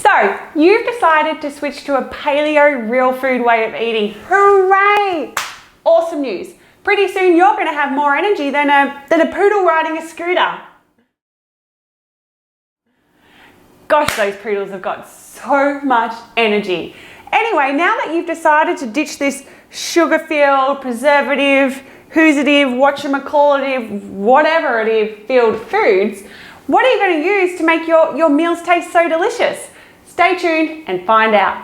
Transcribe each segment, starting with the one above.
So, you've decided to switch to a paleo real food way of eating. Hooray! Awesome news. Pretty soon you're going to have more energy than a poodle riding a scooter. Gosh, those poodles have got so much energy. Anyway, now that you've decided to ditch this sugar-filled, preservative, who's-it-ive, whatchamacallit-ive, whatever it is, filled foods, what are you going to use to make your meals taste so delicious? Stay tuned and find out.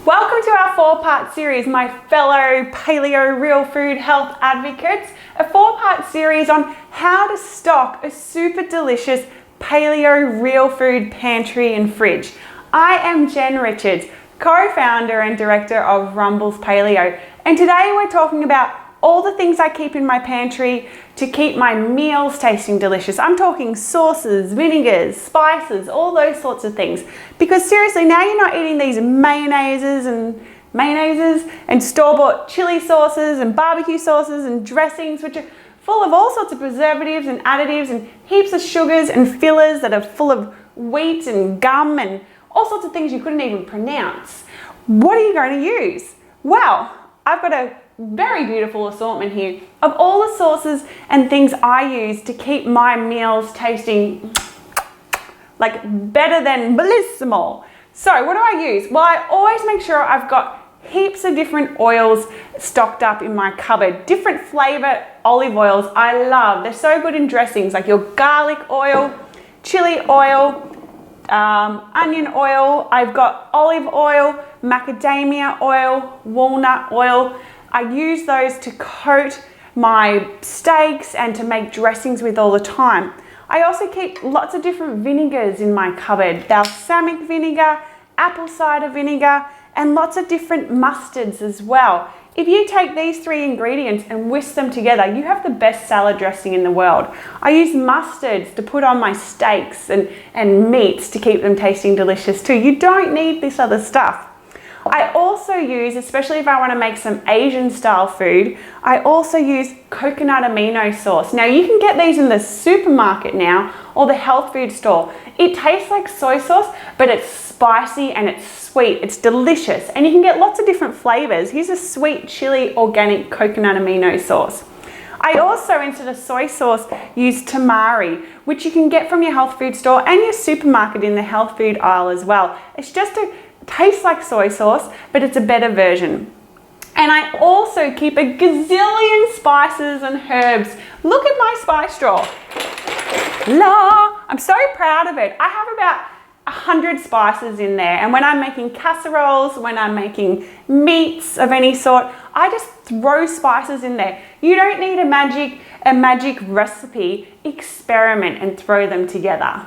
Welcome to our 4-part series, my fellow paleo real food health advocates. A 4-part series on how to stock a super delicious paleo real food pantry and fridge. I am Jen Richards, co-founder and director of Rumbles Paleo, and today we're talking about all the things I keep in my pantry to keep my meals tasting delicious. I'm talking sauces, vinegars, spices, all those sorts of things. Because seriously, now you're not eating these mayonnaises and store-bought chili sauces and barbecue sauces and dressings, which are full of all sorts of preservatives and additives and heaps of sugars and fillers that are full of wheat and gum and all sorts of things you couldn't even pronounce. What are you going to use? Well, I've got a very beautiful assortment here of all the sauces and things I use to keep my meals tasting like better than bellissimo. So what do I use? Well, I always make sure I've got heaps of different oils stocked up in my cupboard. Different flavor olive oils I love. They're so good in dressings, like your garlic oil, chili oil, onion oil. I've got olive oil, macadamia oil, walnut oil. I use those to coat my steaks and to make dressings with all the time. I also keep lots of different vinegars in my cupboard. Balsamic vinegar, apple cider vinegar, and lots of different mustards as well. If you take these 3 ingredients and whisk them together, you have the best salad dressing in the world. I use mustards to put on my steaks and meats to keep them tasting delicious too. You don't need this other stuff. I also use, especially if I want to make some Asian style food, I also use coconut amino sauce. Now you can get these in the supermarket now or the health food store. It tastes like soy sauce, but it's spicy and it's sweet. It's delicious, and you can get lots of different flavors. Here's a sweet chili organic coconut amino sauce. I also, instead of soy sauce, use TAMARI, which you can get from your health food store and your supermarket in the health food aisle as well. It's just tastes like soy sauce, but it's a better version. And I also keep a gazillion spices and herbs. Look at my spice drawer. La! I'm so proud of it. I have about 100 spices in there, and when I'm making casseroles, when I'm making meats of any sort, I just throw spices in there. You don't need a magic recipe. Experiment and throw them together.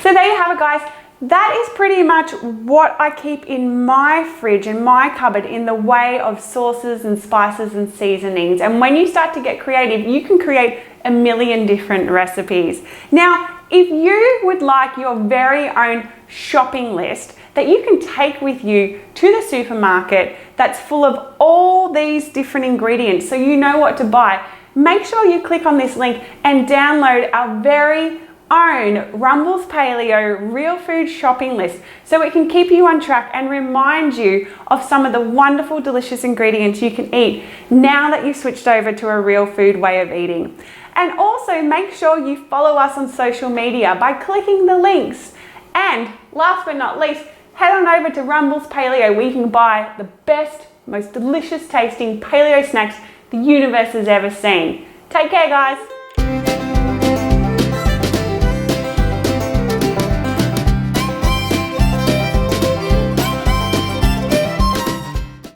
So there you have it, guys. That is pretty much what I keep in my fridge and my cupboard in the way of sauces and spices and seasonings. And when you start to get creative, you can create a million different recipes. Now, if you would like your very own shopping list that you can take with you to the supermarket that's full of all these different ingredients so you know what to buy, make sure you click on this link and download our very own Rumbles Paleo real food shopping list so it can keep you on track and remind you of some of the wonderful, delicious ingredients you can eat now that you've switched over to a real food way of eating. And also make sure you follow us on social media by clicking the links. And last but not least, head on over to Rumbles Paleo where you can buy the best, most delicious tasting paleo snacks the universe has ever seen. Take care, guys.